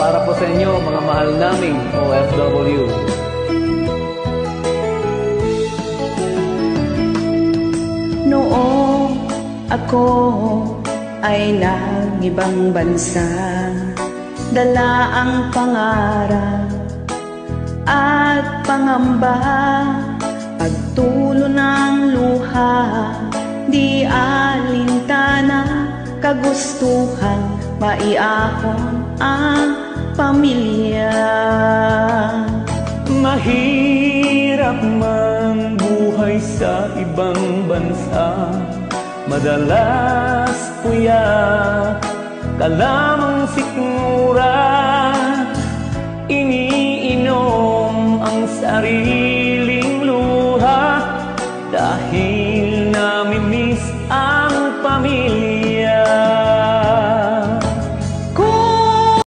para po sa inyo, mga mahal naming OFW. Noong ako ay nag-ibang bansa, dala ang pangarap at pangamba, pagtulo ng luha, di alintana, kagustuhan, maiahon ang pamilya. Mahirap man buhay sa ibang bansa, madalas puyat, kalamang sikmura, iniinom ang sarili